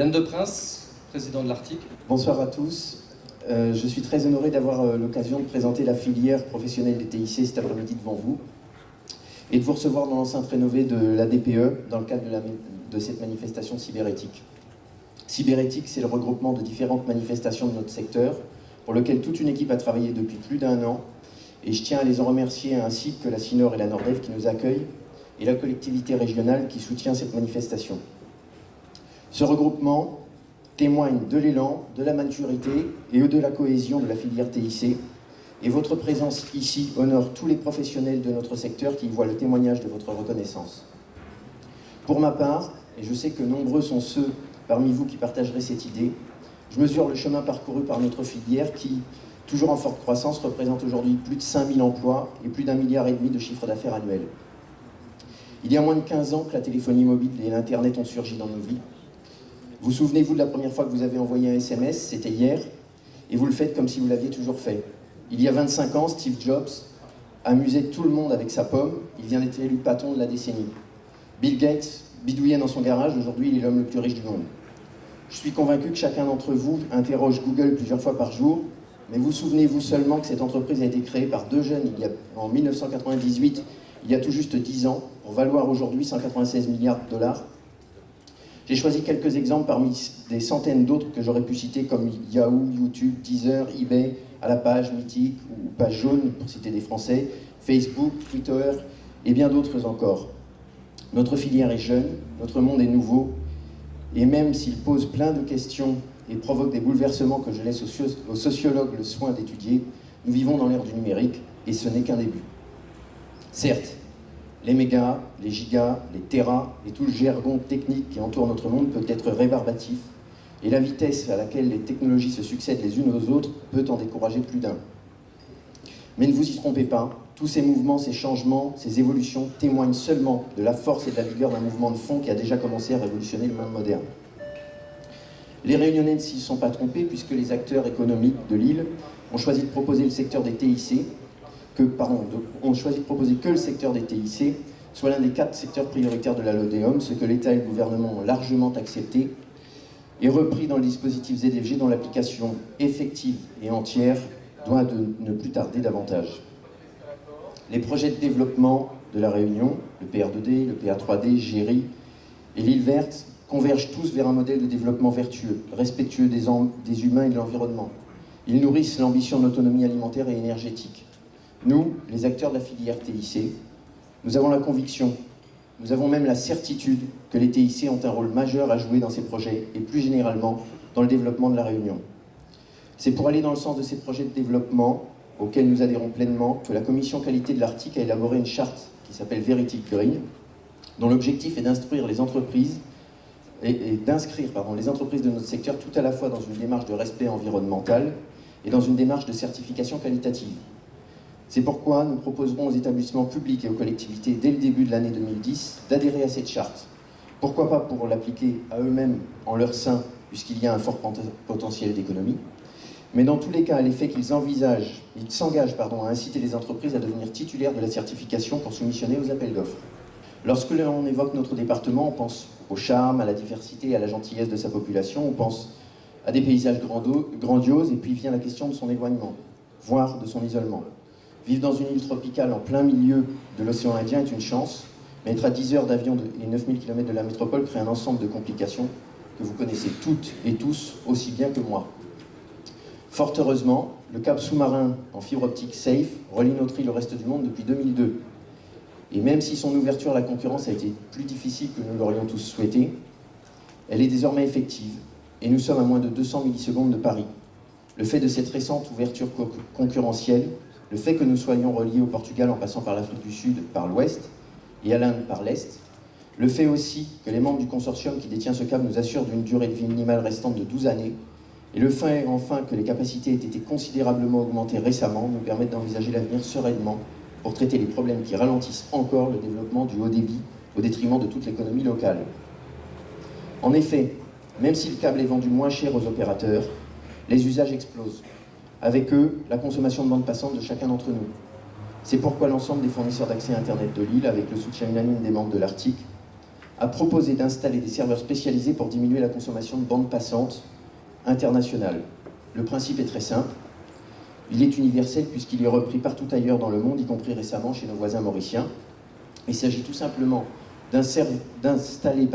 Yann Deprince, président de l'Arctique. Bonsoir à tous. Je suis très honoré d'avoir l'occasion de présenter la filière professionnelle des TIC cet après-midi devant vous et de vous recevoir dans l'enceinte rénovée de la DPE dans le cadre de cette manifestation cyberéthique. Cyberéthique, c'est le regroupement de différentes manifestations de notre secteur pour lequel toute une équipe a travaillé depuis plus d'1 an et je tiens à les en remercier ainsi que la CINOR et la Nordef qui nous accueillent et la collectivité régionale qui soutient cette manifestation. Ce regroupement témoigne de l'élan, de la maturité et de la cohésion de la filière TIC. Et votre présence ici honore tous les professionnels de notre secteur qui y voient le témoignage de votre reconnaissance. Pour ma part, et je sais que nombreux sont ceux parmi vous qui partageraient cette idée, je mesure le chemin parcouru par notre filière qui, toujours en forte croissance, représente aujourd'hui plus de 5000 emplois et plus d'1,5 milliard de chiffre d'affaires annuel. Il y a moins de 15 ans que la téléphonie mobile et l'Internet ont surgi dans nos vies. Vous souvenez-vous de la première fois que vous avez envoyé un SMS? C'était hier, et vous le faites comme si vous l'aviez toujours fait. Il y a 25 ans, Steve Jobs amusait tout le monde avec sa pomme. Il vient d'être élu patron de la décennie. Bill Gates bidouillait dans son garage. Aujourd'hui, il est l'homme le plus riche du monde. Je suis convaincu que chacun d'entre vous interroge Google plusieurs fois par jour. Mais vous souvenez-vous seulement que cette entreprise a été créée par deux jeunes en 1998, il y a tout juste 10 ans, pour valoir aujourd'hui 196 milliards de dollars. J'ai choisi quelques exemples parmi des centaines d'autres que j'aurais pu citer comme Yahoo, YouTube, Deezer, eBay, à la page mythique ou page jaune, pour citer des Français, Facebook, Twitter et bien d'autres encore. Notre filière est jeune, notre monde est nouveau, et même s'il pose plein de questions et provoque des bouleversements que je laisse aux sociologues le soin d'étudier, nous vivons dans l'ère du numérique et ce n'est qu'un début. Certes, les mégas, les gigas, les terras et tout le jargon technique qui entoure notre monde peut être rébarbatif, et la vitesse à laquelle les technologies se succèdent les unes aux autres peut en décourager plus d'un. Mais ne vous y trompez pas, tous ces mouvements, ces changements, ces évolutions témoignent seulement de la force et de la vigueur d'un mouvement de fond qui a déjà commencé à révolutionner le monde moderne. Les Réunionnais ne s'y sont pas trompés puisque les acteurs économiques de l'île ont choisi de proposer le secteur des TIC, ont choisi de proposer que le secteur des TIC soit l'un des 4 secteurs prioritaires de la LODEOM, ce que l'État et le gouvernement ont largement accepté et repris dans le dispositif ZFG dont l'application effective et entière doit ne plus tarder davantage. Les projets de développement de la Réunion, le PR2D, le PA3D, GERI et l'île verte convergent tous vers un modèle de développement vertueux, respectueux des humains et de l'environnement. Ils nourrissent l'ambition d'autonomie alimentaire et énergétique. Nous, les acteurs de la filière TIC, nous avons la conviction, nous avons même la certitude que les TIC ont un rôle majeur à jouer dans ces projets et plus généralement dans le développement de la Réunion. C'est pour aller dans le sens de ces projets de développement auxquels nous adhérons pleinement que la commission qualité de l'Arctique a élaboré une charte qui s'appelle Veritic Green, dont l'objectif est d'instruire les entreprises d'inscrire les entreprises de notre secteur tout à la fois dans une démarche de respect environnemental et dans une démarche de certification qualitative. C'est pourquoi nous proposerons aux établissements publics et aux collectivités, dès le début de l'année 2010, d'adhérer à cette charte. Pourquoi pas pour l'appliquer à eux-mêmes en leur sein, puisqu'il y a un fort potentiel d'économie, mais dans tous les cas, à l'effet qu'ils s'engagent à inciter les entreprises à devenir titulaires de la certification pour soumissionner aux appels d'offres. Lorsque l'on évoque notre département, on pense au charme, à la diversité et à la gentillesse de sa population, on pense à des paysages grandioses, et puis vient la question de son éloignement, voire de son isolement. Vivre dans une île tropicale en plein milieu de l'océan Indien est une chance, mais être à 10 heures d'avion et 9000 km de la métropole crée un ensemble de complications que vous connaissez toutes et tous aussi bien que moi. Fort heureusement, le câble sous-marin en fibre optique SAFE relie notre île au reste du monde depuis 2002. Et même si son ouverture à la concurrence a été plus difficile que nous l'aurions tous souhaité, elle est désormais effective, et nous sommes à moins de 200 millisecondes de Paris. Le fait de cette récente ouverture concurrentielle, le fait que nous soyons reliés au Portugal en passant par l'Afrique du Sud par l'ouest et à l'Inde par l'est, le fait aussi que les membres du consortium qui détient ce câble nous assurent d'une durée de vie minimale restante de 12 années, et le fait enfin que les capacités aient été considérablement augmentées récemment nous permettent d'envisager l'avenir sereinement pour traiter les problèmes qui ralentissent encore le développement du haut débit au détriment de toute l'économie locale. En effet, même si le câble est vendu moins cher aux opérateurs, les usages explosent. Avec eux, la consommation de bande passante de chacun d'entre nous. C'est pourquoi l'ensemble des fournisseurs d'accès à Internet de l'île, avec le soutien unanime des membres de l'Arctique, a proposé d'installer des serveurs spécialisés pour diminuer la consommation de bande passante internationale. Le principe est très simple. Il est universel puisqu'il est repris partout ailleurs dans le monde, y compris récemment chez nos voisins mauriciens. Il s'agit tout simplement d'installer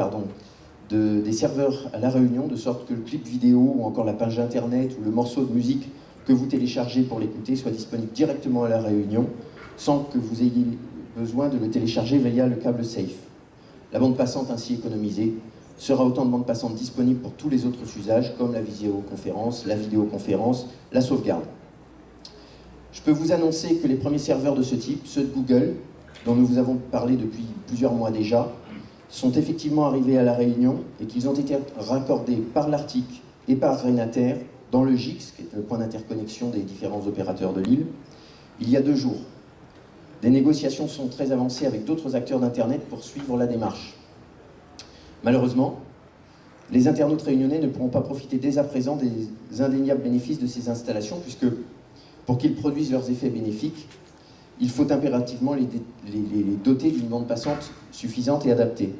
des serveurs à La Réunion, de sorte que le clip vidéo ou encore la page internet ou le morceau de musique que vous téléchargez pour l'écouter soit disponible directement à La Réunion, sans que vous ayez besoin de le télécharger via le câble Safe. La bande passante ainsi économisée sera autant de bandes passantes disponibles pour tous les autres usages, comme la visioconférence, la vidéoconférence, la sauvegarde. Je peux vous annoncer que les premiers serveurs de ce type, ceux de Google, dont nous vous avons parlé depuis plusieurs mois déjà, sont effectivement arrivés à La Réunion et qu'ils ont été raccordés par l'Arctique et par Renater dans le GIX, qui est le point d'interconnexion des différents opérateurs de l'île, il y a 2 jours. Des négociations sont très avancées avec d'autres acteurs d'Internet pour suivre la démarche. Malheureusement, les internautes réunionnais ne pourront pas profiter dès à présent des indéniables bénéfices de ces installations, puisque pour qu'ils produisent leurs effets bénéfiques, il faut impérativement les doter d'une bande passante suffisante et adaptée.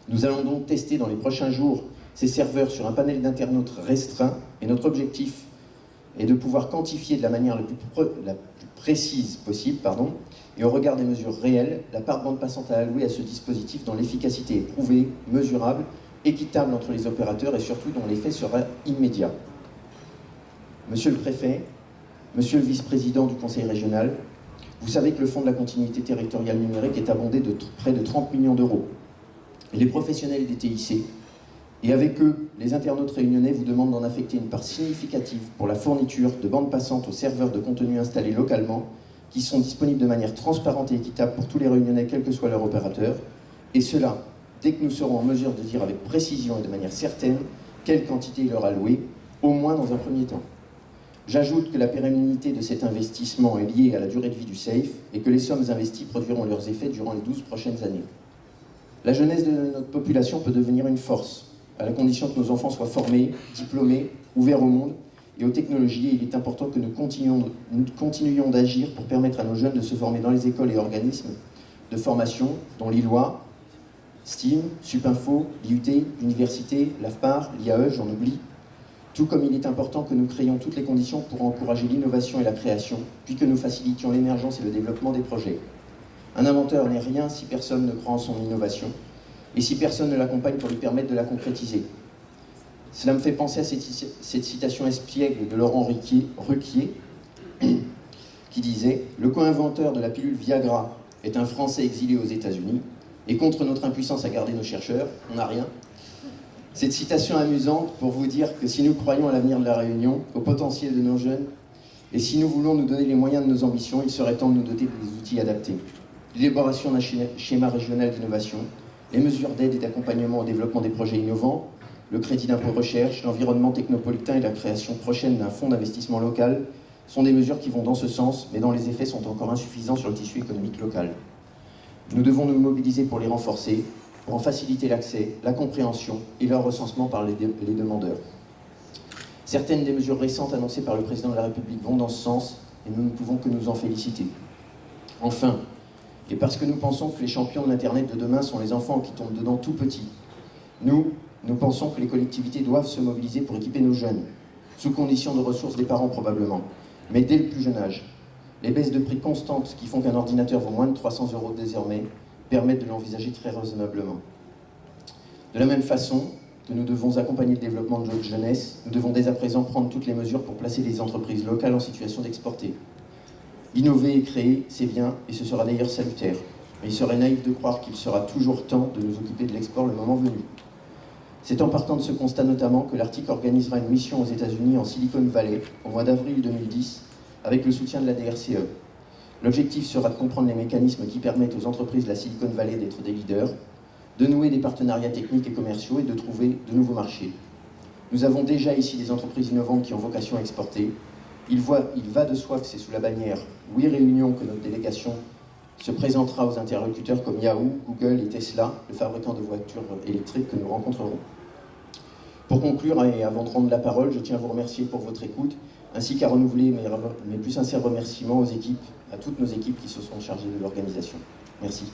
Nous allons donc tester dans les prochains jours ces serveurs sur un panel d'internautes restreint, et notre objectif est de pouvoir quantifier de la manière la plus précise possible, et au regard des mesures réelles, la part de bande passante à allouer à ce dispositif dont l'efficacité est prouvée, mesurable, équitable entre les opérateurs et surtout dont l'effet sera immédiat. Monsieur le préfet, monsieur le vice-président du conseil régional, vous savez que le fonds de la continuité territoriale numérique est abondé de près de 30 millions d'euros. Les professionnels des TIC, et avec eux, les internautes réunionnais vous demandent d'en affecter une part significative pour la fourniture de bandes passantes aux serveurs de contenu installés localement, qui sont disponibles de manière transparente et équitable pour tous les réunionnais, quel que soit leur opérateur, et cela, dès que nous serons en mesure de dire avec précision et de manière certaine quelle quantité il leur allouer, au moins dans un premier temps. J'ajoute que la pérennité de cet investissement est liée à la durée de vie du SAFE et que les sommes investies produiront leurs effets durant les 12 prochaines années. La jeunesse de notre population peut devenir une force, à la condition que nos enfants soient formés, diplômés, ouverts au monde et aux technologies, et il est important que nous continuions d'agir pour permettre à nos jeunes de se former dans les écoles et organismes de formation, dont l'ILOA, STEAM, Supinfo, l'IUT, l'Université, l'AFPAR, l'IAE, j'en oublie, tout comme il est important que nous créions toutes les conditions pour encourager l'innovation et la création, puis que nous facilitions l'émergence et le développement des projets. Un inventeur n'est rien si personne ne croit en son innovation, et si personne ne l'accompagne pour lui permettre de la concrétiser. Cela me fait penser à cette citation espiègle de Laurent Ruquier, qui disait « Le co-inventeur de la pilule Viagra est un Français exilé aux États-Unis, et contre notre impuissance à garder nos chercheurs, on n'a rien. » Cette citation amusante pour vous dire que si nous croyons à l'avenir de la Réunion, au potentiel de nos jeunes, et si nous voulons nous donner les moyens de nos ambitions, il serait temps de nous doter des outils adaptés. L'élaboration d'un schéma régional d'innovation, les mesures d'aide et d'accompagnement au développement des projets innovants, le crédit d'impôt recherche, l'environnement technopolitain et la création prochaine d'un fonds d'investissement local sont des mesures qui vont dans ce sens, mais dont les effets sont encore insuffisants sur le tissu économique local. Nous devons nous mobiliser pour les renforcer, pour en faciliter l'accès, la compréhension et leur recensement par les demandeurs. Certaines des mesures récentes annoncées par le président de la République vont dans ce sens, et nous ne pouvons que nous en féliciter. Enfin, et parce que nous pensons que les champions de l'Internet de demain sont les enfants qui tombent dedans tout petits, nous pensons que les collectivités doivent se mobiliser pour équiper nos jeunes, sous condition de ressources des parents probablement, mais dès le plus jeune âge. Les baisses de prix constantes qui font qu'un ordinateur vaut moins de 300 € désormais permettent de l'envisager très raisonnablement. De la même façon que nous devons accompagner le développement de notre jeunesse, nous devons dès à présent prendre toutes les mesures pour placer les entreprises locales en situation d'exporter. Innover et créer, c'est bien, et ce sera d'ailleurs salutaire. Mais il serait naïf de croire qu'il sera toujours temps de nous occuper de l'export le moment venu. C'est en partant de ce constat notamment que l'Arctique organisera une mission aux États-Unis en Silicon Valley au mois d'avril 2010 avec le soutien de la DRCE. L'objectif sera de comprendre les mécanismes qui permettent aux entreprises de la Silicon Valley d'être des leaders, de nouer des partenariats techniques et commerciaux et de trouver de nouveaux marchés. Nous avons déjà ici des entreprises innovantes qui ont vocation à exporter. Il va de soi que c'est sous la bannière Oui Réunion que notre délégation se présentera aux interlocuteurs comme Yahoo, Google et Tesla, le fabricant de voitures électriques que nous rencontrerons. Pour conclure, et avant de rendre la parole, je tiens à vous remercier pour votre écoute, ainsi qu'à renouveler mes plus sincères remerciements aux équipes, à toutes nos équipes qui se sont chargées de l'organisation. Merci.